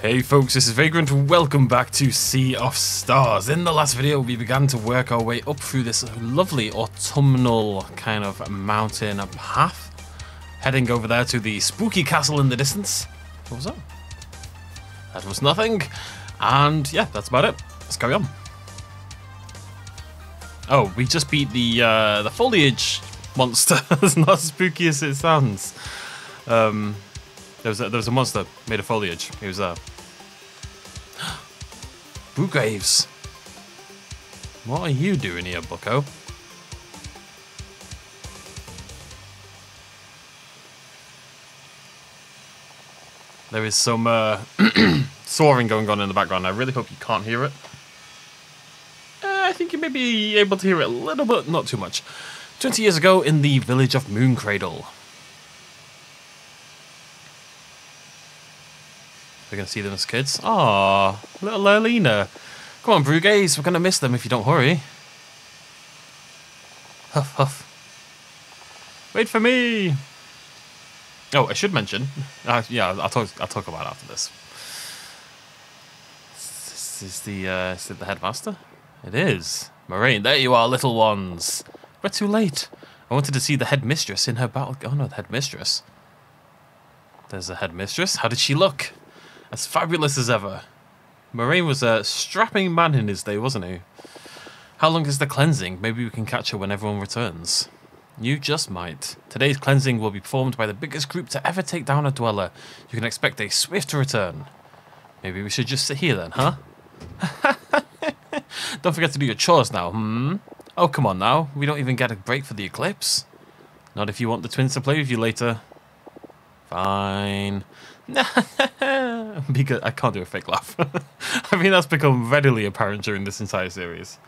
Hey folks, this is Vagrant. Welcome back to Sea of Stars. In the last video, we began to work our way up through this lovely autumnal kind of mountain path, heading over there to the spooky castle in the distance. What was that? That was nothing. And yeah, that's about it. Let's carry on. Oh, we just beat the foliage monster. It's not as spooky as it sounds. There was a monster made of foliage. He was there. Boograves. What are you doing here, bucko? There is some soaring going on in the background. I really hope you can't hear it. I think you may be able to hear it a little bit, not too much. 20 years ago in the village of Mooncradle. We're going to see them as kids. Aww, little Lurlina. Come on, Brugaze, we're going to miss them if you don't hurry. Huff, huff. Wait for me. Oh, I should mention. Yeah, I'll talk about it after this. Is the headmaster? It is. Moraine, there you are, little ones. We're too late. I wanted to see the headmistress in her battle. Oh no, the headmistress. There's the headmistress. How did she look? As fabulous as ever. Moraine was a strapping man in his day, wasn't he? How long is the cleansing? Maybe we can catch her when everyone returns. You just might. Today's cleansing will be performed by the biggest group to ever take down a dweller. You can expect a swift return. Maybe we should just sit here then, huh? Don't forget to do your chores now, Oh, come on now. We don't even get a break for the eclipse. Not if you want the twins to play with you later. Fine. Because I can't do a fake laugh. I mean, that's become readily apparent during this entire series.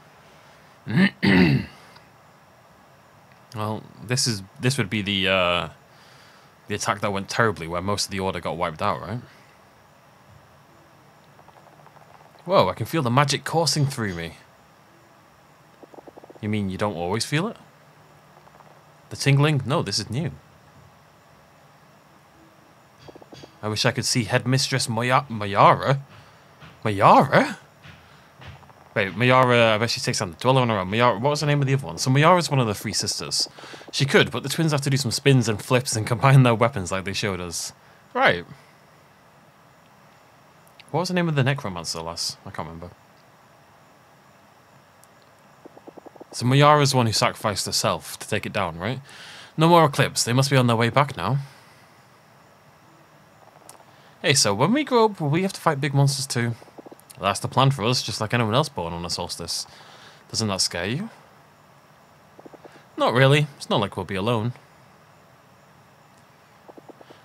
Well, this would be the attack that went terribly, where most of the order got wiped out, right? Whoa, I can feel the magic coursing through me. You mean you don't always feel it? The tingling? No, this is new. I wish I could see Headmistress Mayara. Mayara? Wait, Mayara, I bet she takes on the dweller on her own. Mayara, what was the name of the other one? So Mayara's one of the three sisters. She could, but the twins have to do some spins and flips and combine their weapons like they showed us. Right. What was the name of the necromancer, lass? I can't remember. So Mayara's the one who sacrificed herself to take it down, right? No more Eclipse. They must be on their way back now. Hey, so when we grow up, will we have to fight big monsters too? That's the plan for us, just like anyone else born on a solstice. Doesn't that scare you? Not really. It's not like we'll be alone.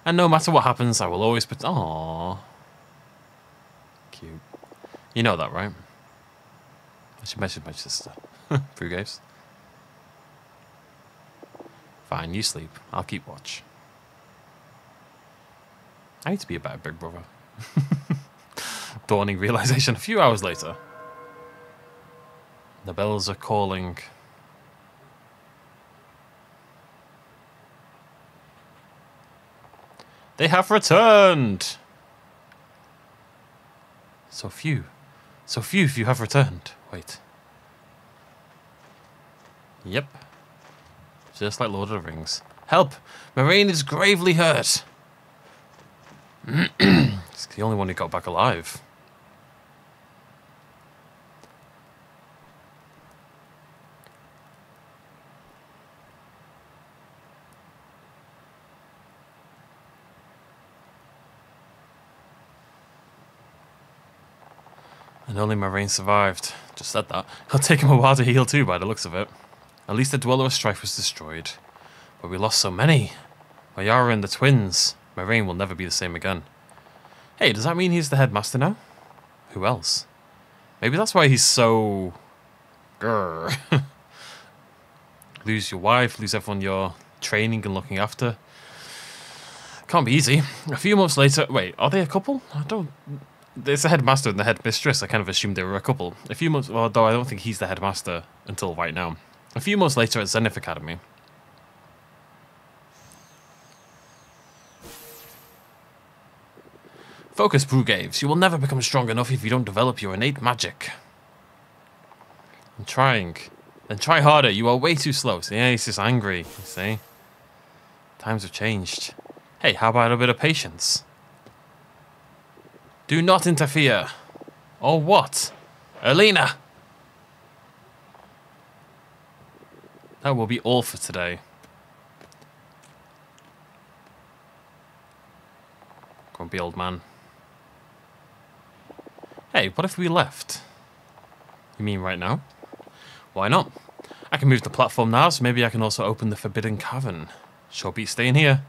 And no matter what happens, I will always put. Aww. Cute. You know that, right? I should mention my sister. Brugaves. Fine, you sleep. I'll keep watch. I need to be a better big brother. Dawning realization a few hours later. The bells are calling. They have returned! So few of you have returned. Wait. Yep. Just like Lord of the Rings. Help! Moraine is gravely hurt! It's the only one who got back alive. And only Moraine survived. Just said that. It'll take him a while to heal too, by the looks of it. At least the Dweller of Strife was destroyed. But we lost so many. Mayara and the twins. Moraine will never be the same again. Hey, does that mean he's the headmaster now? Who else? Maybe that's why he's so... Grrr. Lose your wife, lose everyone you're training and looking after. Can't be easy. A few months later... Wait, are they a couple? I don't... It's the headmaster and the headmistress. I kind of assumed they were a couple. A few months... Although I don't think he's the headmaster until right now. A few months later at Zenith Academy. Focus, Brugaves. You will never become strong enough if you don't develop your innate magic. I'm trying. Then try harder. You are way too slow. See, yeah, he's just angry. You see? Times have changed. Hey, how about a bit of patience? Do not interfere. Or what? Alina! That will be all for today. Grumpy old man. Hey, what if we left? You mean right now? Why not? I can move the platform now, so maybe I can also open the Forbidden Cavern. Sure beats staying here.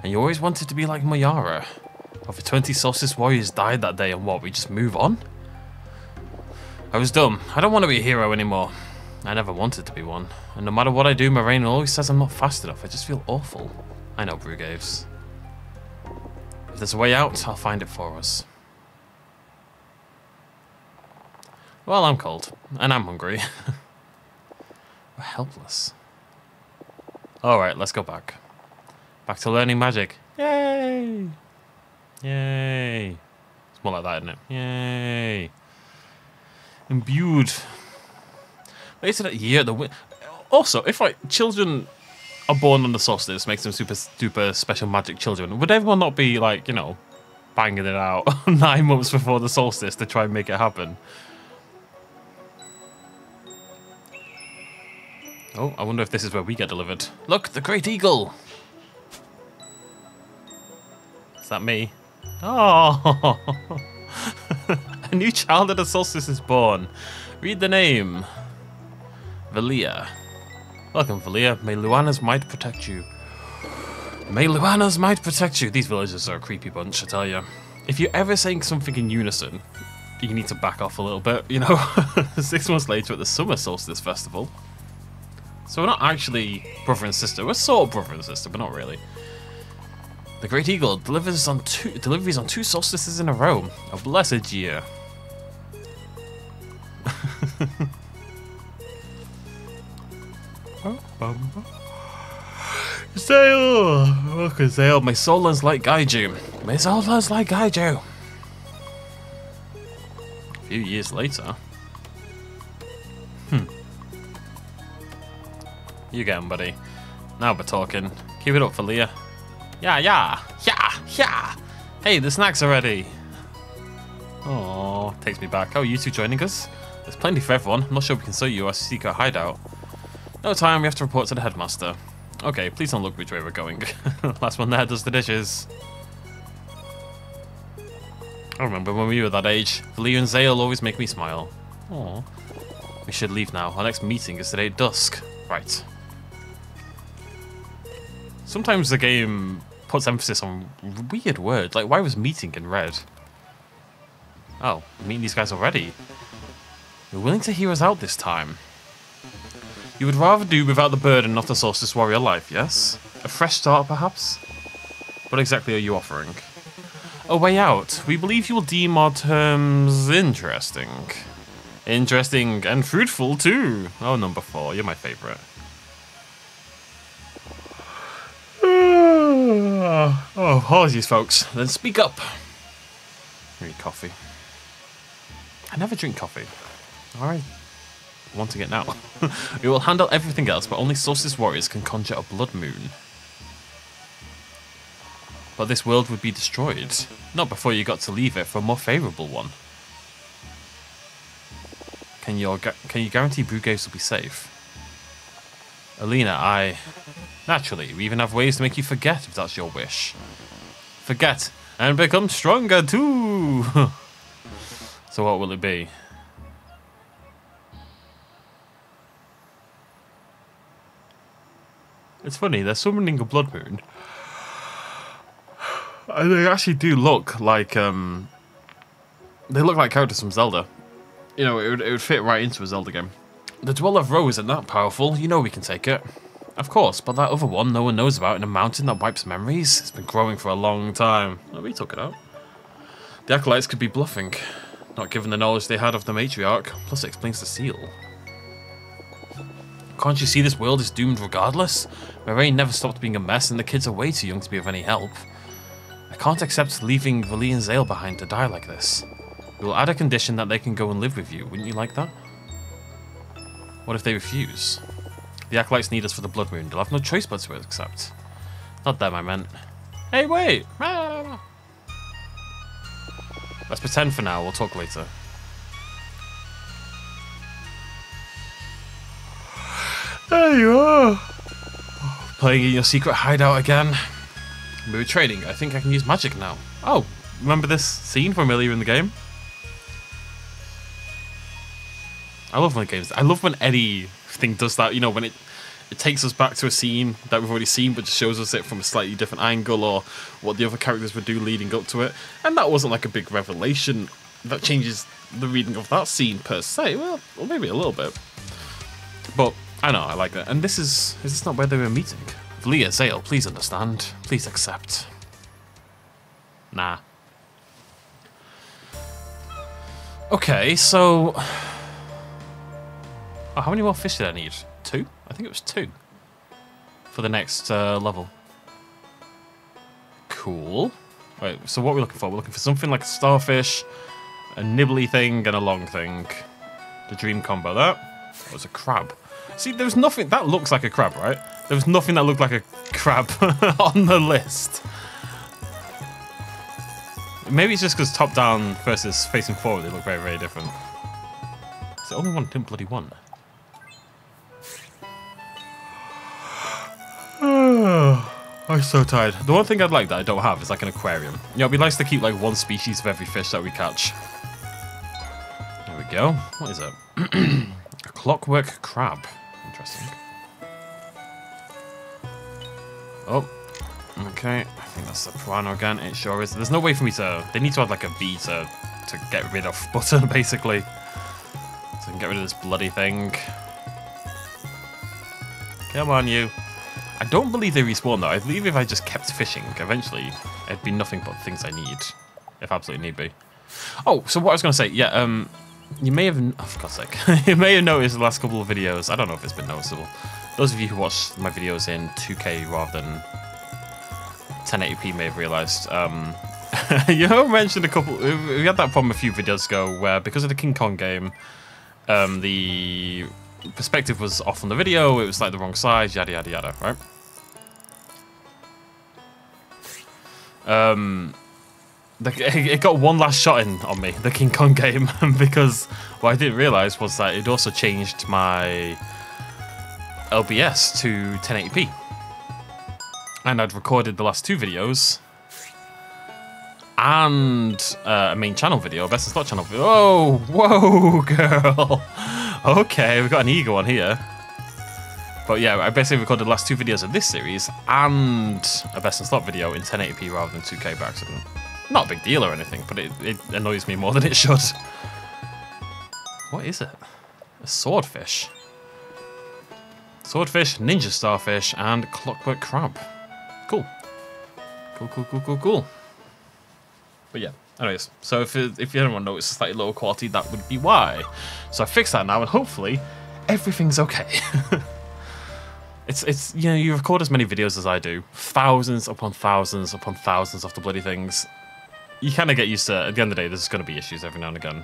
And you always wanted to be like Mayara. Over 20 Solstice warriors died that day, and what, we just move on? I was dumb. I don't want to be a hero anymore. I never wanted to be one. And no matter what I do, Moraine always says I'm not fast enough. I just feel awful. I know, Brugaves. If there's a way out, I'll find it for us. Well, I'm cold. And I'm hungry. We're helpless. Alright, let's go back. Back to learning magic. Yay! Yay! It's more like that, isn't it? Yay! Imbued. Later that year, also, if like children are born on the solstice, makes them super duper special magic children, would everyone not be like, you know, banging it out 9 months before the solstice to try and make it happen? Oh, I wonder if this is where we get delivered. Look, the Great Eagle! Is that me? Oh! A new child at the solstice is born. Read the name. Valia. Welcome, Valia. May Luana's might protect you. May Luana's might protect you. These villagers are a creepy bunch, I tell you. If you're ever saying something in unison, you need to back off a little bit, you know? 6 months later at the Summer Solstice Festival. So we're not actually brother and sister. We're sort of brother and sister, but not really. The Great Eagle deliveries on 2 solstices in a row. A blessed year. Zale! Look at Zale. My soul learns like Gaiju. My soul learns like Gaiju. A few years later. You get him, buddy. Now we're talking. Keep it up for Leah. Yeah. Hey, the snacks are ready. Oh, takes me back. Oh, you two joining us? There's plenty for everyone. I'm not sure we can show you our secret hideout. No time, we have to report to the headmaster. Okay, please don't look which way we're going. Last one there does the dishes. I remember when we were that age. Leah and Zale always make me smile. Aww. We should leave now. Our next meeting is today at dusk. Right. Sometimes the game puts emphasis on weird words. Like, why was meeting in red? Oh, we're meeting these guys already. You're willing to hear us out this time. You would rather do without the burden of the Solstice Warrior life, yes? A fresh start, perhaps? What exactly are you offering? A way out. We believe you will deem our terms interesting. Interesting and fruitful, too. Oh, number 4. You're my favourite. Oh, apologies, folks. Then speak up. I need coffee. I never drink coffee. Alright. Wanting it now. We will handle everything else, but only Solstice Warriors can conjure a blood moon. But this world would be destroyed. Not before you got to leave it for a more favourable one. Can you guarantee Brugaves will be safe? Alina, Naturally, we even have ways to make you forget if that's your wish. Forget, and become stronger too! So what will it be? It's funny, they're summoning a blood moon. And they actually do look like, they look like characters from Zelda. You know, it would fit right into a Zelda game. The Dweller of Row isn't that powerful, you know we can take it. Of course, but that other one no one knows about in a mountain that wipes memories, it's been growing for a long time. Oh, we took it out. The Acolytes could be bluffing. Not given the knowledge they had of the matriarch. Plus it explains the seal. Can't you see this world is doomed regardless? Moraine never stopped being a mess and the kids are way too young to be of any help. I can't accept leaving Valie and Zale behind to die like this. We will add a condition that they can go and live with you. Wouldn't you like that? What if they refuse? The Acolytes need us for the Blood Moon. They'll have no choice but to accept. Not them, I meant. Hey, wait! Let's pretend for now. We'll talk later. There you are! Playing in your secret hideout again. We were trading. I think I can use magic now. Oh, remember this scene from earlier in the game? I love when anything does that. You know, when it takes us back to a scene that we've already seen, but just shows us it from a slightly different angle, or what the other characters would do leading up to it. And that wasn't like a big revelation that changes the reading of that scene per se. Well, or maybe a little bit. But I know, I like that. And is this not where they were meeting? Valia, Zale, please understand. Please accept. Nah. Okay, so... Oh, how many more fish did I need? 2? I think it was 2. For the next level. Cool. Wait, so what are we looking for? We're looking for something like a starfish, a nibbly thing, and a long thing. The dream combo. That was a crab. See, there was nothing... That looks like a crab, right? There was nothing that looked like a crab on the list. Maybe it's just because top-down versus facing forward, they look very, very different. It's the only one I didn't bloody want. I'm so tired. The one thing I'd like that I don't have is like an aquarium. You know, it'd be nice to keep like one species of every fish that we catch. There we go. What is it? A clockwork crab. Interesting. Oh, okay. I think that's the piranha again. It sure is. There's no way for me to... They need to add like a bee to get rid of butter, basically. So I can get rid of this bloody thing. Come on, you. I don't believe they respawn, though. I believe if I just kept fishing, eventually, it'd be nothing but things I need. If absolutely need be. Oh, so what I was going to say, yeah, you may have... Oh, for God's sake. You may have noticed the last couple of videos. I don't know if it's been noticeable. Those of you who watch my videos in 2K rather than 1080p may have realised. You know, mentioned a couple... We had that problem a few videos ago where, because of the King Kong game, the perspective was off on the video, it was like the wrong size, yada yada yada, right? It got one last shot in on me, the King Kong game, because what I didn't realise was that it also changed my LBS to 1080p. And I'd recorded the last 2 videos and a main channel video, a best in slot channel video. Oh, whoa, girl. Okay, we've got an eagle one here. But yeah, I basically recorded the last 2 videos of this series and a best in slot video in 1080p rather than 2K by accident. Not a big deal or anything, but it annoys me more than it should. What is it? A swordfish. Swordfish, ninja starfish, and clockwork crab. Cool. Cool. But yeah, anyways, so if you don't want to notice a slightly lower quality, that would be why. So I fixed that now, and hopefully everything's okay. It's you know, you record as many videos as I do, thousands upon thousands upon thousands of the bloody things. You kind of get used to, at the end of the day, there's going to be issues every now and again.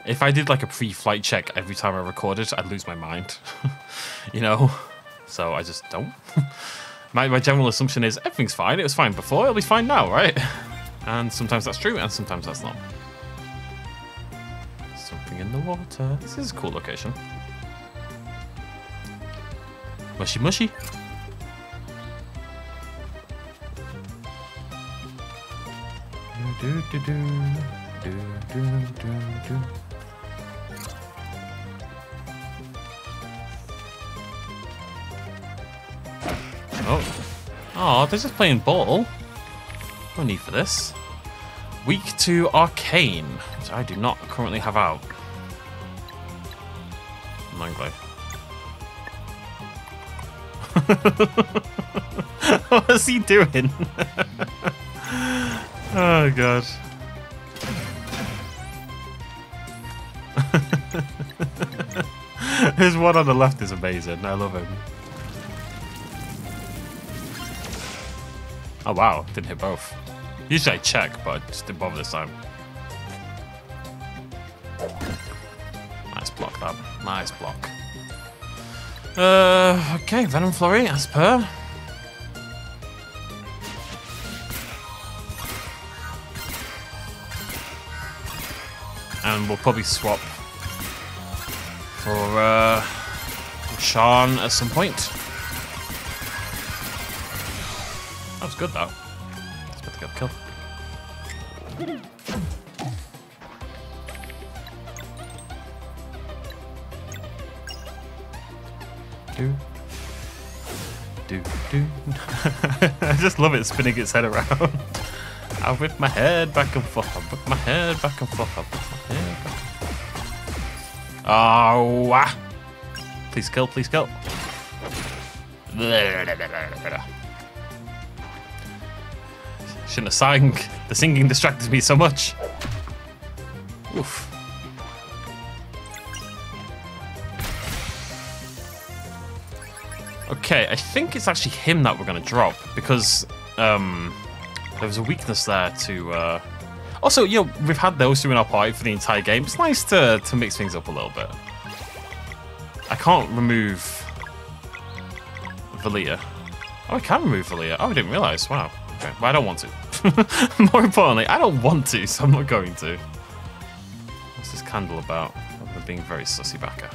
If I did like a pre-flight check every time I recorded, I'd lose my mind. You know? So I just don't. My general assumption is everything's fine. It was fine before, it'll be fine now, right? And sometimes that's true, and sometimes that's not. Something in the water. This is a cool location. Mushy mushy. Oh, they're just playing ball. No need for this. Weak to Arcane, which I do not currently have out. Manglo. What is he doing? Oh god. His one on the left is amazing. I love him. Oh wow, didn't hit both. Usually I check, but just didn't bother this time. Nice block that. Nice block. Okay, Venom Flurry as per. And we'll probably swap for Sean at some point. That was good though. It's about to get a kill. Do. I just love it spinning its head around. I whip my head back and forth. I whip my head back and forth. I whip my head back and forth. Oh, ah. Please kill, please kill. Shouldn't have sang. The singing distracted me so much. Oof. Okay, I think it's actually him that we're going to drop because there was a weakness there to... Also, you know, we've had those two in our party for the entire game. It's nice to mix things up a little bit. I can't remove Valia. Oh, I can remove Valia. Oh, I didn't realise. Wow. Okay. Well, I don't want to. More importantly, I don't want to, so I'm not going to. What's this candle about? I'm being very sussy backer.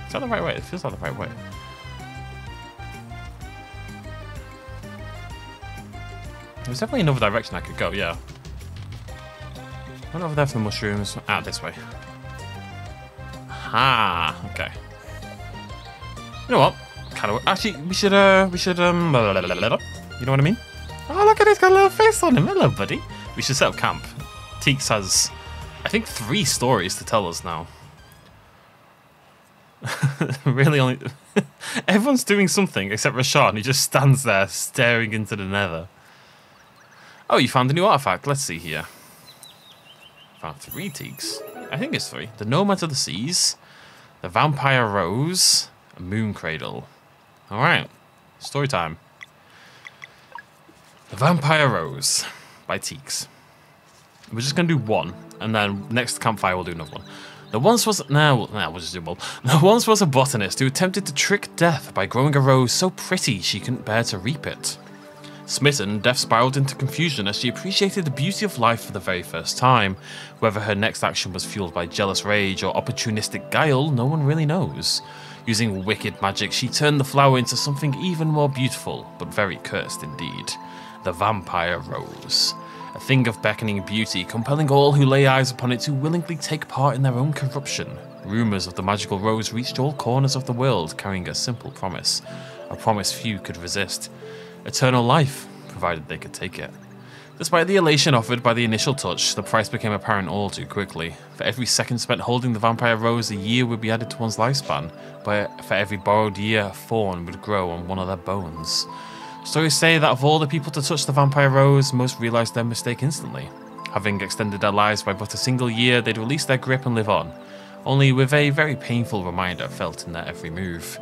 Is that the right way? It feels like the right way. There's definitely another direction I could go, yeah. Run over there for the mushrooms. Ah, this way. Ah, okay. You know what? Kind of. Actually, we should. You know what I mean? Oh, look at it! He's got a little face on him. Hello, buddy. We should set up camp. Teeks has, I think, 3 stories to tell us now. Really only everyone's doing something except Rashawn, who just stands there staring into the nether. Oh, you found a new artifact. Let's see here. Found 3 teaks. I think it's 3. The Nomad of the Seas, the Vampire Rose, a Moon Cradle. Alright. Story time. The Vampire Rose by Teeks. We're just gonna do 1, and then next campfire we'll do another one. There once was we'll just do one. There once was a botanist who attempted to trick Death by growing a rose so pretty she couldn't bear to reap it. Smitten, Death spiraled into confusion as she appreciated the beauty of life for the very first time. Whether her next action was fueled by jealous rage or opportunistic guile, no one really knows. Using wicked magic, she turned the flower into something even more beautiful, but very cursed indeed. The Vampire Rose. A thing of beckoning beauty, compelling all who lay eyes upon it to willingly take part in their own corruption. Rumours of the magical rose reached all corners of the world, carrying a simple promise. A promise few could resist. Eternal life, provided they could take it. Despite the elation offered by the initial touch, the price became apparent all too quickly. For every second spent holding the Vampire Rose, a year would be added to one's lifespan. But for every borrowed year, a thorn would grow on one of their bones. Stories say that of all the people to touch the Vampire Rose, most realised their mistake instantly. Having extended their lives by but a single year, they'd release their grip and live on, only with a very painful reminder felt in their every move.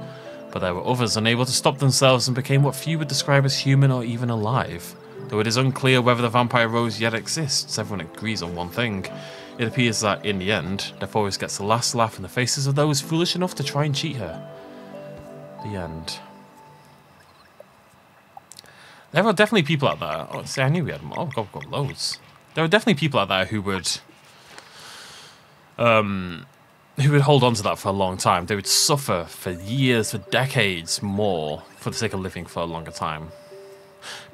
But there were others unable to stop themselves and became what few would describe as human or even alive. Though it is unclear whether the Vampire Rose yet exists, everyone agrees on one thing. It appears that, in the end, Death always gets the last laugh in the faces of those foolish enough to try and cheat her. The end. There are definitely people out there. Oh, see, I knew we had more. Oh, God, we've got loads. There are definitely people out there who would hold on to that for a long time. They would suffer for years, for decades more, for the sake of living for a longer time.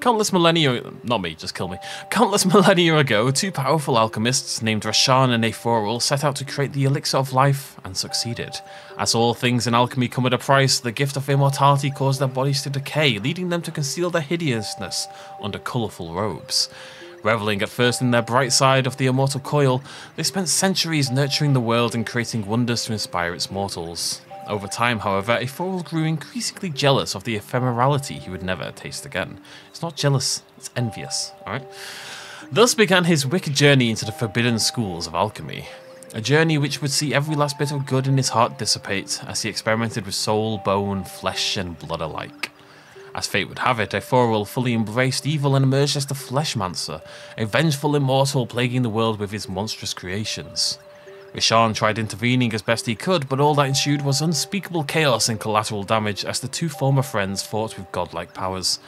Countless millennia, not me, just kill me. Countless millennia ago, 2 powerful alchemists named Rashan and Aforil set out to create the elixir of life and succeeded. As all things in alchemy come at a price, the gift of immortality caused their bodies to decay, leading them to conceal their hideousness under colourful robes. Reveling at first in their bright side of the immortal coil, they spent centuries nurturing the world and creating wonders to inspire its mortals. Over time, however, Aforil grew increasingly jealous of the ephemerality he would never taste again. It's not jealous, it's envious, alright? Thus began his wicked journey into the forbidden schools of alchemy. A journey which would see every last bit of good in his heart dissipate as he experimented with soul, bone, flesh and blood alike. As fate would have it, Ephorul fully embraced evil and emerged as the Fleshmancer, a vengeful immortal plaguing the world with his monstrous creations. Roshan tried intervening as best he could, but all that ensued was unspeakable chaos and collateral damage as the two former friends fought with godlike powers.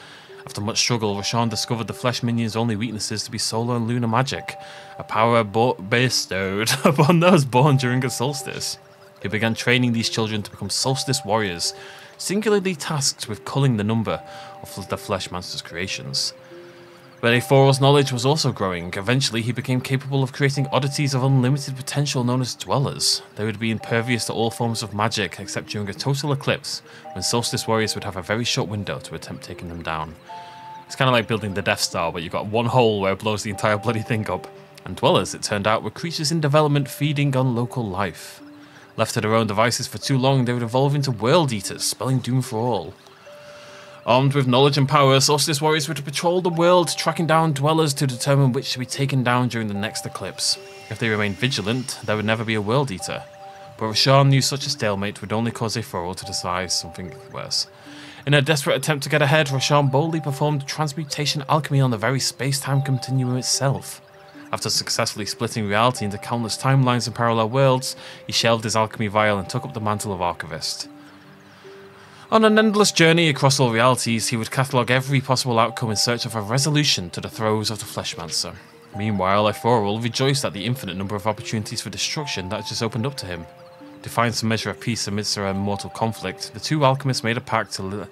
After much struggle, Roshan discovered the Flesh Minion's only weaknesses to be solar and lunar magic, a power bestowed upon those born during a solstice. He began training these children to become Solstice warriors, singularly tasked with culling the number of the Fleshmancer's creations. But Ephorul's knowledge was also growing. Eventually, he became capable of creating oddities of unlimited potential known as dwellers. They would be impervious to all forms of magic, except during a total eclipse, when Solstice warriors would have a very short window to attempt taking them down. It's kind of like building the Death Star, where you've got one hole where it blows the entire bloody thing up. And dwellers, it turned out, were creatures in development feeding on local life. Left to their own devices for too long, they would evolve into world eaters, spelling doom for all. Armed with knowledge and power, Solstice warriors were to patrol the world, tracking down dwellers to determine which to be taken down during the next eclipse. If they remained vigilant, there would never be a world eater. But Roshan knew such a stalemate would only cause Ephorul to decide something worse. In a desperate attempt to get ahead, Roshan boldly performed transmutation alchemy on the very space-time continuum itself. After successfully splitting reality into countless timelines and parallel worlds, he shelved his alchemy vial and took up the mantle of archivist. On an endless journey across all realities, he would catalogue every possible outcome in search of a resolution to the throes of the Fleshmancer. Meanwhile, Ephorul rejoiced at the infinite number of opportunities for destruction that had just opened up to him. To find some measure of peace amidst their mortal conflict, the two alchemists made a pact to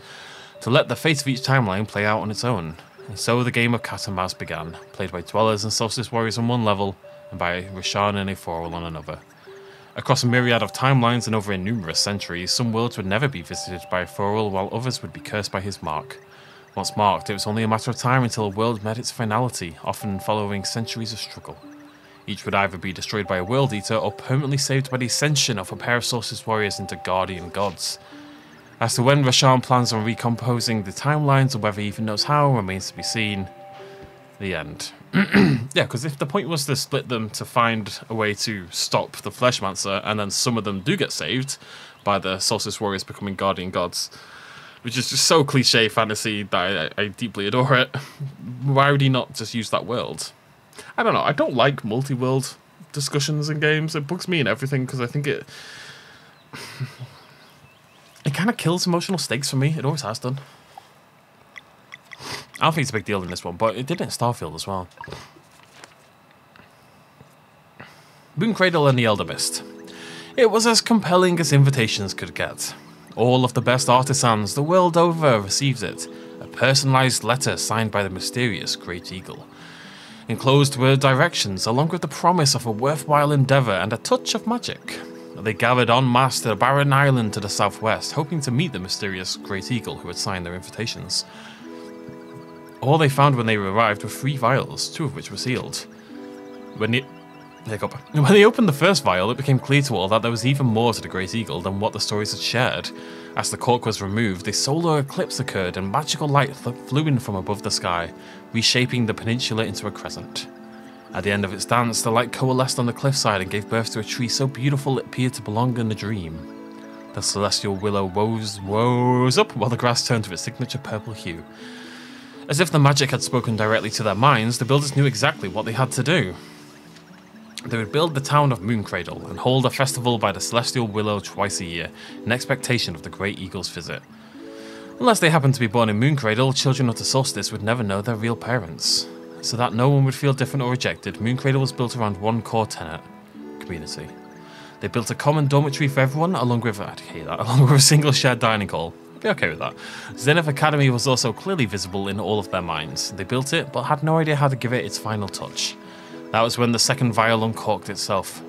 let the fate of each timeline play out on its own. And so the game of cat and mouse began, played by dwellers and solstice warriors on one level, and by Roshan and Ephorul on another. Across a myriad of timelines and over numerous centuries, some worlds would never be visited by Ephorul, while others would be cursed by his mark. Once marked, it was only a matter of time until a world met its finality, often following centuries of struggle. Each would either be destroyed by a world eater or permanently saved by the ascension of a pair of solstice warriors into guardian gods. As to when Roshan plans on recomposing the timelines, or whether he even knows how, remains to be seen. The end. Yeah, because if the point was to split them to find a way to stop the Fleshmancer, and then some of them do get saved by the Solstice Warriors becoming guardian gods, which is just so cliche fantasy that I deeply adore it, why would he not just use that world? I don't know, I don't like multi-world discussions in games. It bugs me in everything because I think it kind of kills emotional stakes for me. It always has done. I don't think it's a big deal in this one, but it did in Starfield as well. Mooncradle and the Alchemist. It was as compelling as invitations could get. All of the best artisans the world over received it, a personalised letter signed by the mysterious Great Eagle. Enclosed were directions, along with the promise of a worthwhile endeavour and a touch of magic. They gathered en masse to a barren island to the southwest, hoping to meet the mysterious Great Eagle who had signed their invitations. All they found when they arrived were 3 vials, 2 of which were sealed. When they opened the first vial, it became clear to all that there was even more to the Great Eagle than what the stories had shared. As the cork was removed, a solar eclipse occurred and magical light flew in from above the sky, reshaping the peninsula into a crescent. At the end of its dance, the light coalesced on the cliffside and gave birth to a tree so beautiful it appeared to belong in a dream. The celestial willow rose up while the grass turned to its signature purple hue. As if the magic had spoken directly to their minds, the builders knew exactly what they had to do. They would build the town of Mooncradle and hold a festival by the celestial willow twice a year, in expectation of the Great Eagle's visit. Unless they happened to be born in Mooncradle, children of the solstice would never know their real parents. So that no one would feel different or rejected, Mooncradle was built around one core tenet: community. They built a common dormitory for everyone, along with a single shared dining hall. I'd be okay with that. Zenith Academy was also clearly visible in all of their minds. They built it, but had no idea how to give it its final touch. That was when the second vial uncorked itself.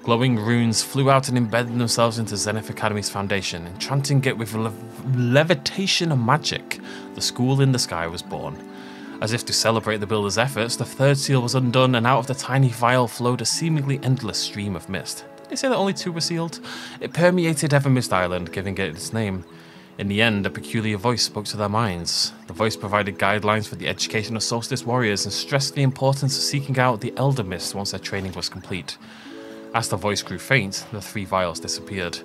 Glowing runes flew out and embedded themselves into Zenith Academy's foundation, enchanting it with levitation and magic. The school in the sky was born. As if to celebrate the builders' efforts, the third seal was undone, and out of the tiny vial flowed a seemingly endless stream of mist. Did they say that only 2 were sealed? It permeated Evermist Island, giving it its name. In the end, a peculiar voice spoke to their minds. The voice provided guidelines for the education of Solstice warriors and stressed the importance of seeking out the Elder Mist once their training was complete. As the voice grew faint, the 3 vials disappeared.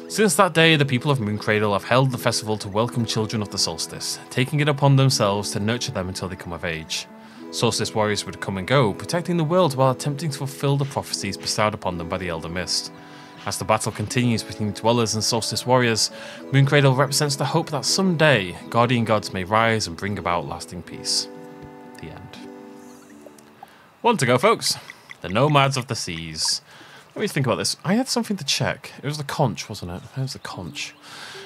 Since that day, the people of Mooncradle have held the festival to welcome children of the Solstice, taking it upon themselves to nurture them until they come of age. Solstice warriors would come and go, protecting the world while attempting to fulfill the prophecies bestowed upon them by the Elder Mist. As the battle continues between Dwellers and Solstice warriors, Mooncradle represents the hope that someday guardian gods may rise and bring about lasting peace. The end. 1 to go, folks. The Nomads of the Seas. Let me think about this. I had something to check. It was the conch, wasn't it? It was the conch.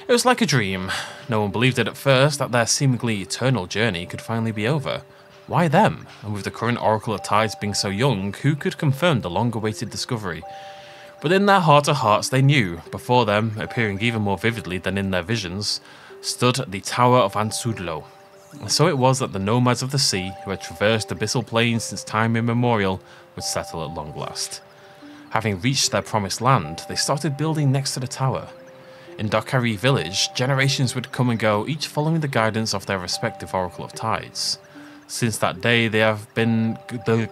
It was like a dream. No one believed it at first that their seemingly eternal journey could finally be over. Why them? And with the current Oracle of Tides being so young, who could confirm the long-awaited discovery? But in their heart of hearts they knew, before them, appearing even more vividly than in their visions, stood the Tower of Ansudlo. And so it was that the Nomads of the Sea, who had traversed abyssal plains since time immemorial, would settle at long last. Having reached their promised land, they started building next to the tower. In Darkari village, generations would come and go, each following the guidance of their respective Oracle of Tides. Since that day, they have been the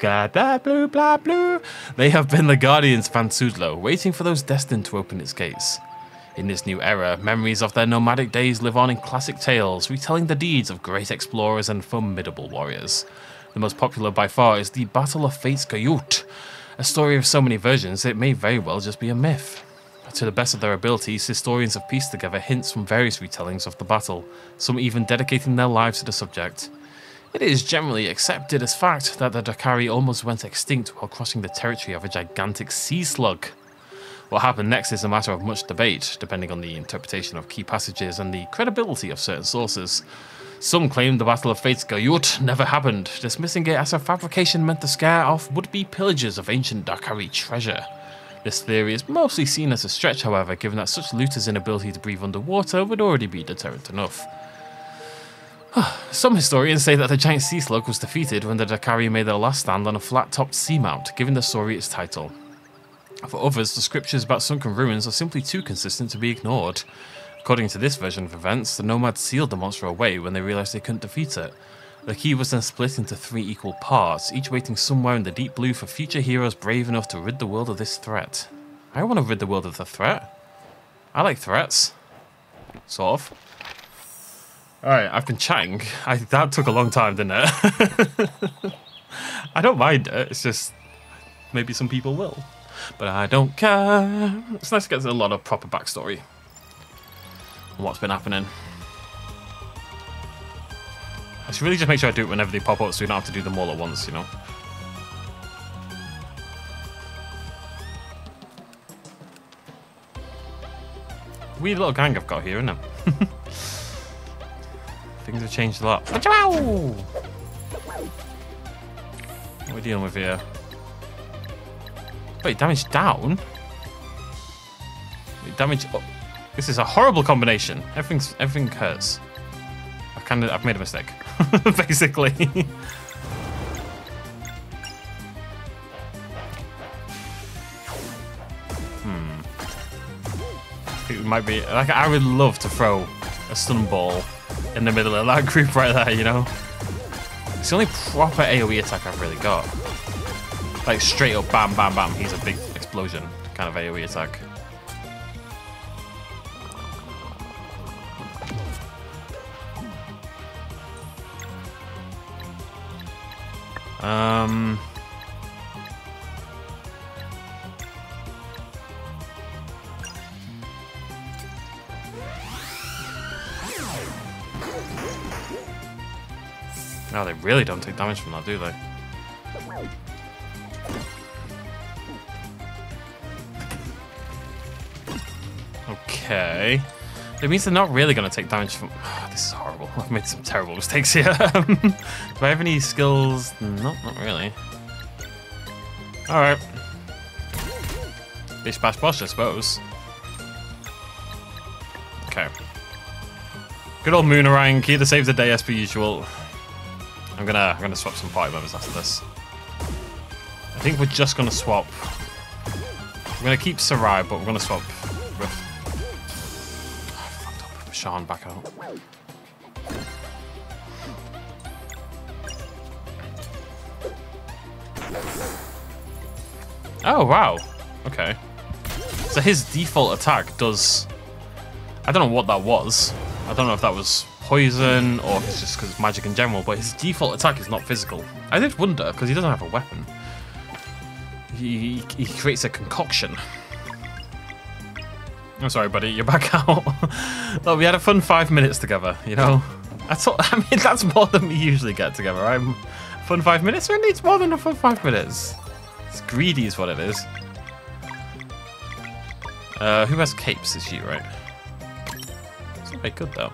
guardians of Ansudlo, waiting for those destined to open its gates. In this new era, memories of their nomadic days live on in classic tales, retelling the deeds of great explorers and formidable warriors. The most popular by far is the Battle of Fate's Gayut, a story of so many versions it may very well just be a myth. To the best of their abilities, historians have pieced together hints from various retellings of the battle, some even dedicating their lives to the subject. It is generally accepted as fact that the Darkari almost went extinct while crossing the territory of a gigantic sea slug. What happened next is a matter of much debate, depending on the interpretation of key passages and the credibility of certain sources. Some claim the Battle of Fate's Gayut never happened, dismissing it as a fabrication meant to scare off would-be pillagers of ancient Darkari treasure. This theory is mostly seen as a stretch, however, given that such looters' inability to breathe underwater would already be deterrent enough. Some historians say that the giant sea slug was defeated when the Darkari made their last stand on a flat-topped seamount, giving the story its title. For others, the scriptures about sunken ruins are simply too consistent to be ignored. According to this version of events, the Nomads sealed the monster away when they realised they couldn't defeat it. The key was then split into 3 equal parts, each waiting somewhere in the deep blue for future heroes brave enough to rid the world of this threat. I want to rid the world of the threat. I like threats. Sort of. Alright, I've been chatting. That took a long time, didn't it? I don't mind it, it's just maybe some people will. But I don't care. It's nice to get a lot of proper backstory on what's been happening. I should really just make sure I do it whenever they pop up so we don't have to do them all at once, you know? Weird little gang I've got here, isn't it? Things have changed a lot. What are we dealing with here? Wait, damage down? Wait, damage up. This is a horrible combination. Everything hurts. I've made a mistake. Basically. It might be like I would love to throw a stun ball in the middle of that group right there, you know? It's the only proper AoE attack I've really got. Like straight up bam bam bam, he's a big explosion kind of AoE attack. No, they really don't take damage from that, do they? Okay. It means they're not really going to take damage from... this is horrible. I've made some terrible mistakes here. Do I have any skills? No, not really. Alright. Bish bash bosh, I suppose. Okay. Good old Moonerang, key to save the day as per usual. I'm gonna swap some party members after this. I think we're just gonna swap. We're gonna keep Sarai, but we're gonna swap with... I fucked up with Sean back out. Oh wow, Okay. So his default attack does... I don't know what that was. I don't know if that was poison or if it's just because it's magic in general, but his default attack is not physical. I did wonder, because he doesn't have a weapon. He creates a concoction. I'm sorry, buddy, you're back out. Look, we had a fun 5 minutes together, you know? I mean, that's more than we usually get together. I'm fun 5 minutes? Who needs more than a fun 5 minutes? It's greedy is what it is. Who has capes? It's you, right? It's not very good, though.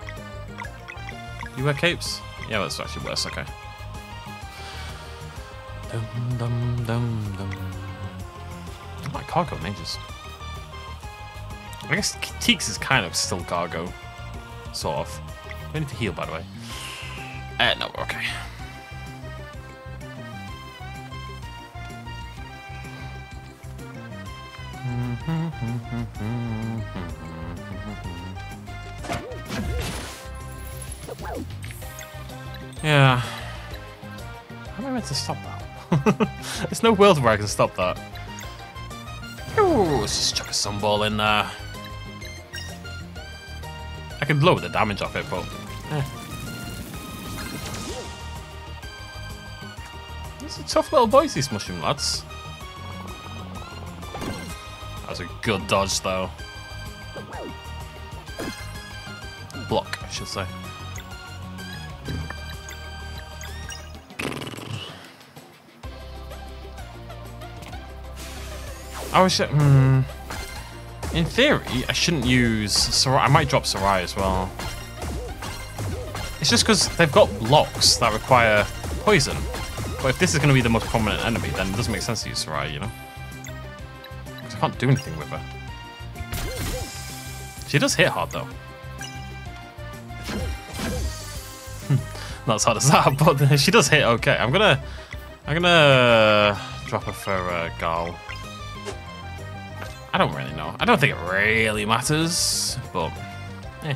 You wear capes? Yeah, that's actually worse, okay. Dum, dum, dum, dum. I like cargo mages. I guess Teeks is kind of still cargo. Sort of. We need to heal, by the way. No, we're okay. Yeah. How am I meant to stop that? There's no world where I can stop that. Ooh, let's just chuck a sunball in there. I could lower the damage off it, but... These are tough little boys, these mushroom lads. That was a good dodge, though. Block, I should say. I was... In theory, I shouldn't use Sarai. I might drop Sarai as well. It's just because they've got blocks that require poison. But if this is going to be the most prominent enemy, then it doesn't make sense to use Sarai, you know? Because I can't do anything with her. She does hit hard, though. Not as hard as that, but she does hit okay. I'm gonna drop her for Gal. I don't really know. I don't think it really matters, but eh.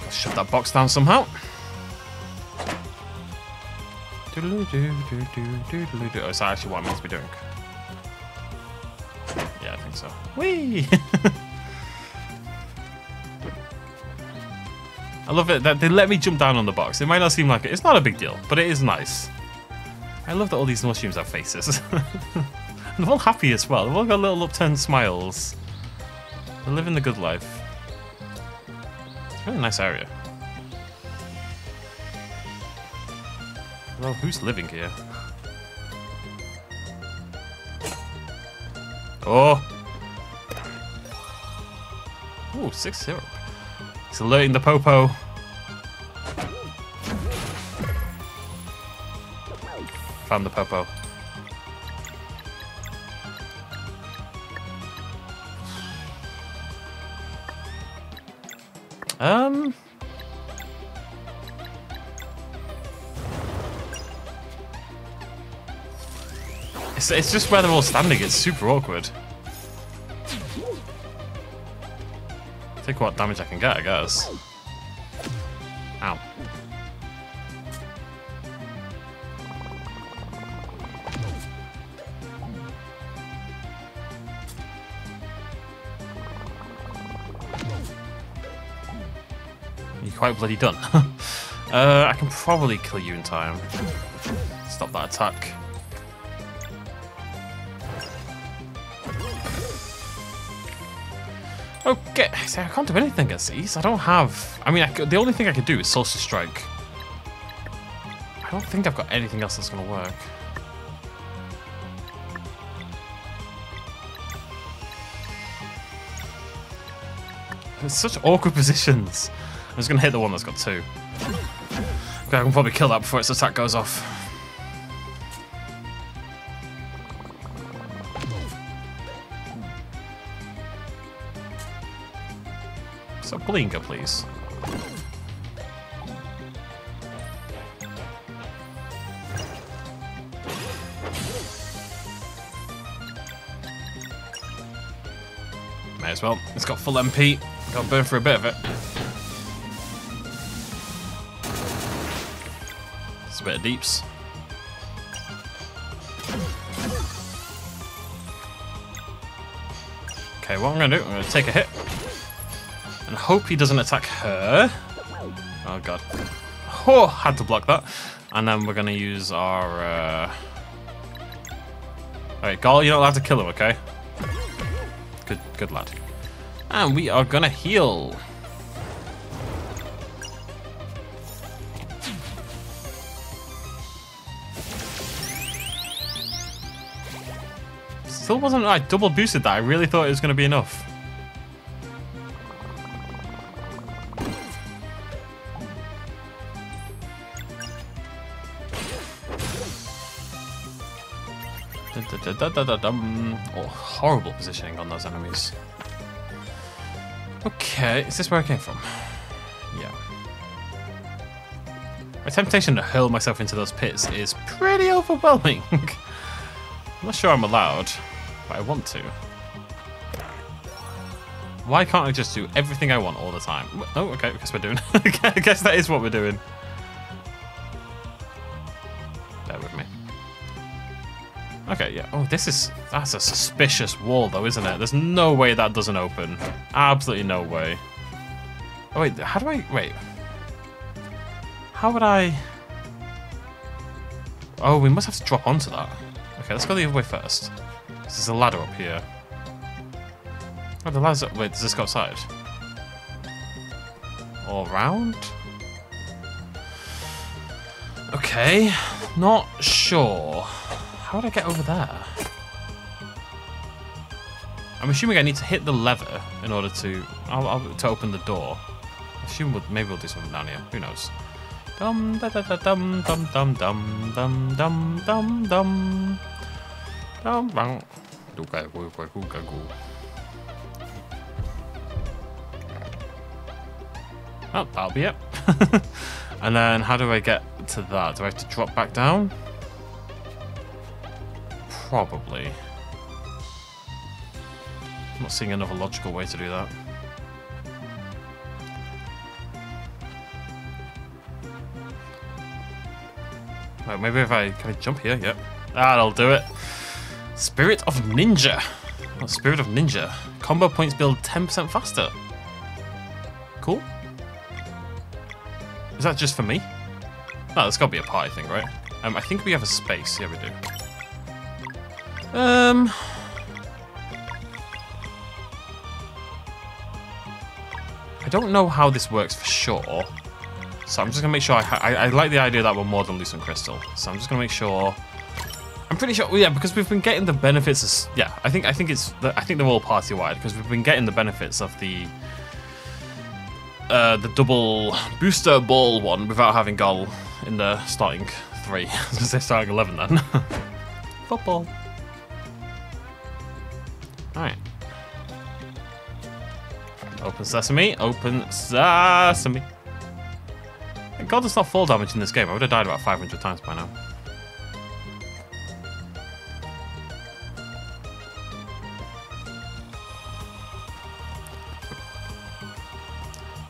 Shut that box down somehow. Oh, is that actually what I'm meant to be doing? Yeah, I think so. Whee! I love it that they let me jump down on the box. It might not seem like it. It's not a big deal, but it is nice. I love that all these mushrooms have faces. And they're all happy as well. They've all got little upturned smiles. They're living the good life. It's a really nice area. Well, who's living here? Oh! Ooh, 6-0. He's alerting the Popo. Found the Popo. It's just where they're all standing. It's super awkward. Take what damage I can get, I guess. Ow. You're quite bloody done. I can probably kill you in time. Stop that attack. Okay, so I can't do anything against these. I don't have... I mean, the only thing I could do is Solstice Strike. I don't think I've got anything else that's going to work. It's such awkward positions. I'm just going to hit the one that's got 2. Okay, I can probably kill that before its attack goes off. So Blinker, please. May as well. It's got full MP. Got to burn for a bit of it. a bit of deeps. Okay, what I'm going to do, I'm going to take a hit. And hope he doesn't attack her. Oh, God. Oh, had to block that. And then we're going to use our... Alright, Gall, you're not allowed to kill him, okay? Good lad. And we are going to heal. Still wasn't like double boosted that. I really thought it was going to be enough. Oh, horrible positioning on those enemies. Okay, is this where I came from? Yeah. My temptation to hurl myself into those pits is pretty overwhelming. I'm not sure I'm allowed, but I want to. Why can't I just do everything I want all the time? Oh, okay, I guess we're doing. I guess that is what we're doing. Bear with me. Okay, yeah. Oh, that's a suspicious wall, though, isn't it? There's no way that doesn't open. Absolutely no way. Oh, wait, how do I... Wait. How would I... Oh, we must have to drop onto that. Okay, let's go the other way first. There's a ladder up here. Oh, the ladder's up... Wait, does this go outside? All round? Okay, not sure. How would I get over there? I'm assuming I need to hit the lever in order to to open the door. I assume maybe we'll do something down here. Who knows? Dum da da da dum dum dum dum dum dum dum dum dum dum. Oh, that'll be it. And then how do I get to that? Do I have to drop back down? Probably. I'm not seeing another logical way to do that. Well, maybe if can I jump here? Yep. That'll do it. Spirit of Ninja. Oh, Spirit of Ninja. Combo points build 10% faster. Cool. Is that just for me? No, that's got to be a party thing, right? I think we have a space. Yeah, we do. I don't know how this works for sure, so I'm just gonna make sure I like the idea that we're more than Lucent Crystal. So I'm just gonna make sure. I'm pretty sure, yeah, because we've been getting the benefits. Of, yeah, I think they're all party wide because we've been getting the benefits of the double booster ball one without having Gull in the starting 3. I was gonna say starting 11 then. Football. Alright. Open sesame, open sesame. Thank God there's not fall damage in this game. I would have died about 500 times by now.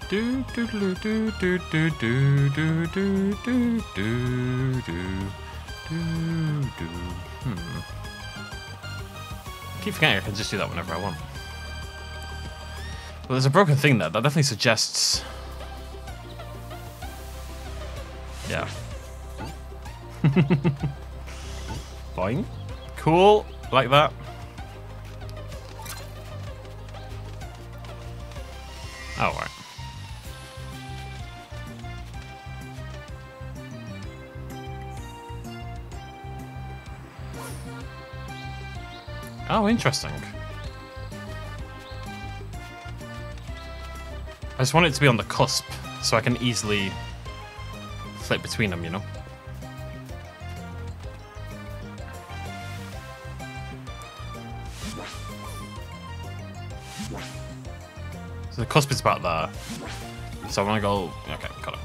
Do do do do do do do do do do do do. I keep forgetting I can just do that whenever I want. Well, there's a broken thing there. That definitely suggests... Yeah. Boing. Cool. Like that. Oh, right. Oh, interesting. I just want it to be on the cusp, so I can easily flip between them, you know? So the cusp is about there. So I want to go... Okay, got it.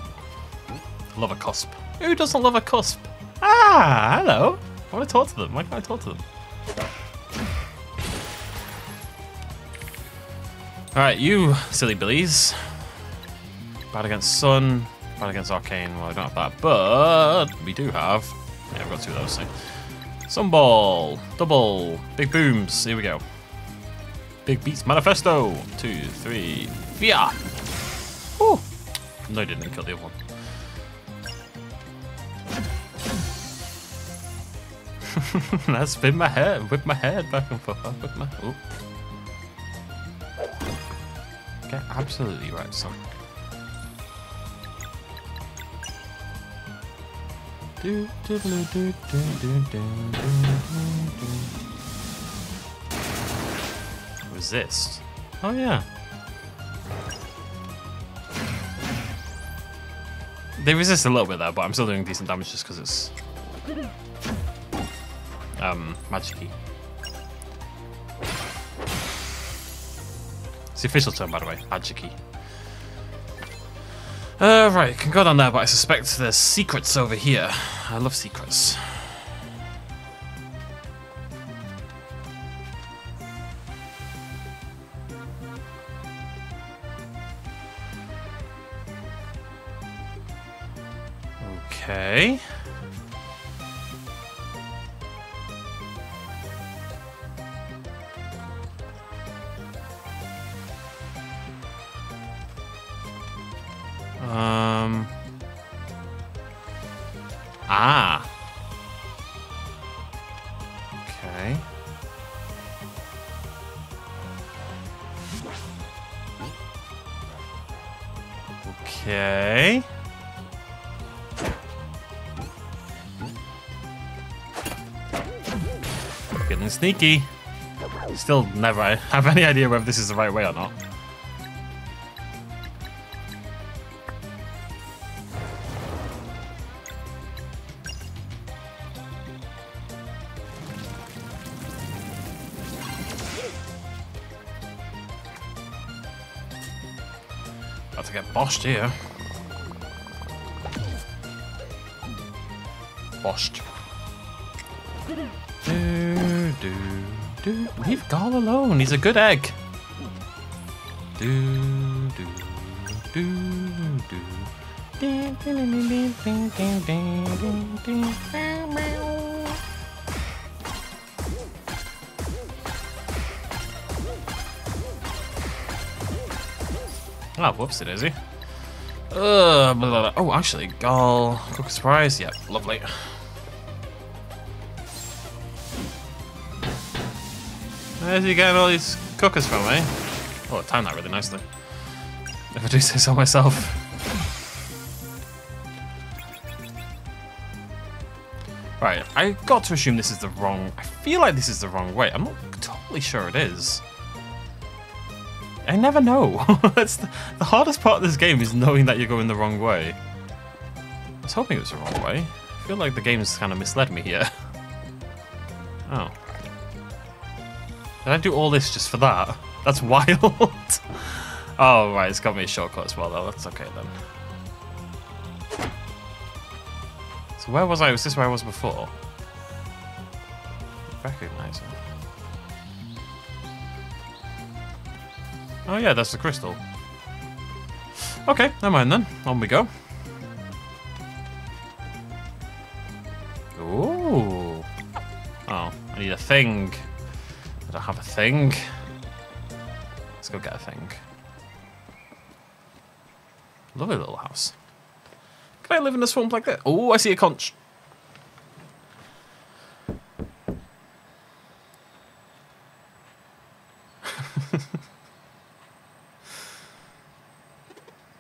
Love a cusp. Who doesn't love a cusp? Ah, hello. I want to talk to them. Why can't I talk to them? Alright, you silly billies. Bad against Sun. Fight against arcane. Well, I don't have that, but we do have. Yeah, I've got 2 of those. So. Sunball, double, big booms. Here we go. Big beats manifesto. 2, 3, via. Oh, no, I didn't kill the other one. I spin my head, whip my head back and forth, whip my. Oh. Get absolutely right, son. Resist. Oh yeah. They resist a little bit there, but I'm still doing decent damage just because it's magic-y. It's the official term, by the way, magic-y. Right, can go down there, but I suspect there's secrets over here. I love secrets. Okay. Ah. Okay. Okay. Getting sneaky. Still never have any idea whether this is the right way or not. About to get boshed here. Boshed. Leave Gall alone. He's a good egg. Oh, whoopsie daisy. Blah, blah, blah. Oh, actually, Gall. Cook a surprise. Yep, lovely. Where's he getting all these cookers from, eh? Oh, I timed that really nicely. If I do say so myself. Right, I got to assume this is the wrong... I feel like this is the wrong way. I'm not totally sure it is. I never know. That's the hardest part of this game is knowing that you're going the wrong way. I was hoping it was the wrong way. I feel like the game's kind of misled me here. Oh. Did I do all this just for that? That's wild. Oh, right, it's got me a shortcut as well, though. That's okay, then. So where was I? Was this where I was before? Recognize it. Oh, yeah, that's the crystal. Okay, never mind then. On we go. Ooh. Oh, I need a thing. I don't have a thing. Let's go get a thing. Lovely little house. Can I live in a swamp like that? Oh, I see a conch.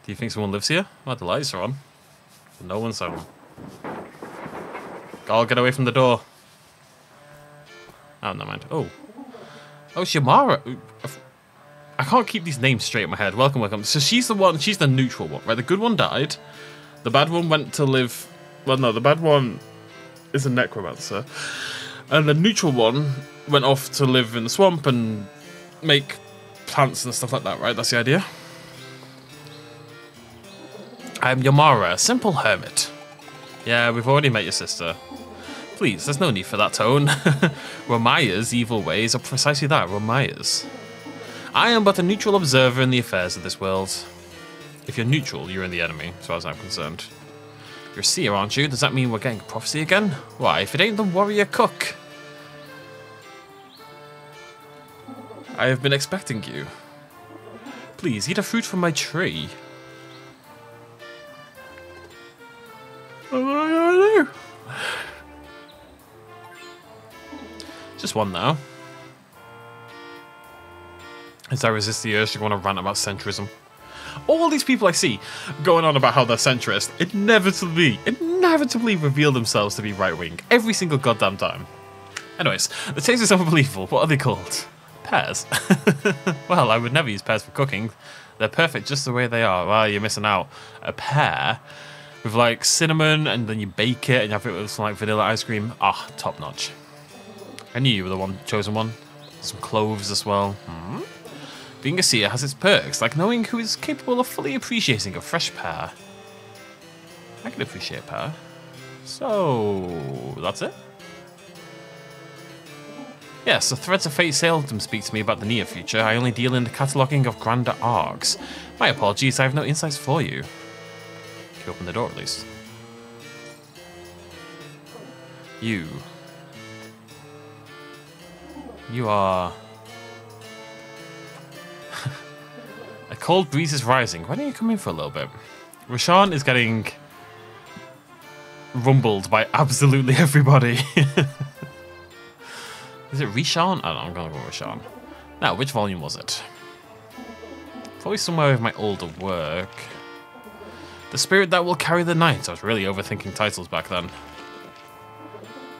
Do you think someone lives here? Oh, the lights are on. No one's home. I'll get away from the door. Oh, never mind. Oh. Oh, Shamara. I can't keep these names straight in my head. Welcome, welcome. So she's the one, she's the neutral one, right? The good one died. The bad one went to live... Well, no, the bad one is a necromancer. And the neutral one went off to live in the swamp and make plants and stuff like that, right? That's the idea. I'm Yamara, a simple hermit. Yeah, we've already met your sister. Please, there's no need for that tone. Romaya's evil ways are precisely that, Romaya's. I am but a neutral observer in the affairs of this world. If you're neutral, you're in the enemy, as far as I'm concerned. You're a seer, aren't you? Does that mean we're getting prophecy again? Why, if it ain't the warrior cook. I have been expecting you. Please, eat a fruit from my tree. What am I gonna do? Just one now. As I resist the urge to go on a rant about centrism. All these people I see going on about how they're centrist inevitably reveal themselves to be right-wing every single goddamn time. Anyways, the taste is unbelievable. What are they called? Pears. Well, I would never use pears for cooking. They're perfect just the way they are. Well, you're missing out. A pear with like cinnamon and then you bake it and you have it with some like vanilla ice cream. Ah, top notch. I knew you were the chosen one. Some cloves as well. Being a seer has its perks, like knowing who is capable of fully appreciating a fresh pear. I can appreciate pear. So, that's it? Yes, the Threads of Fate seldom speak to me about the near future. I only deal in the cataloguing of grander arcs. My apologies, I have no insights for you. Can you open the door at least? You are... A cold breeze is rising. Why don't you come in for a little bit? Rashawn is getting rumbled by absolutely everybody. Is it Rishawn? I don't know, I'm going to go with Rashawn. Now, which volume was it? Probably somewhere with my older work. The Spirit That Will Carry the Night. I was really overthinking titles back then.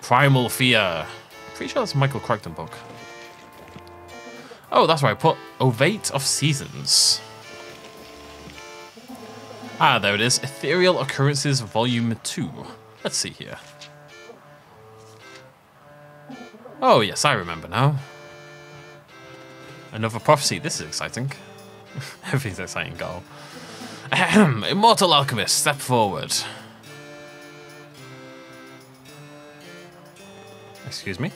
Primal Fear. Pretty sure that's a Michael Crichton book. Oh, that's right. I put Ovate of Seasons. Ah, there it is. Ethereal Occurrences Volume 2. Let's see here. Oh, yes, I remember now. Another prophecy. This is exciting. Everything's exciting, goal. Immortal alchemist, step forward. Excuse me?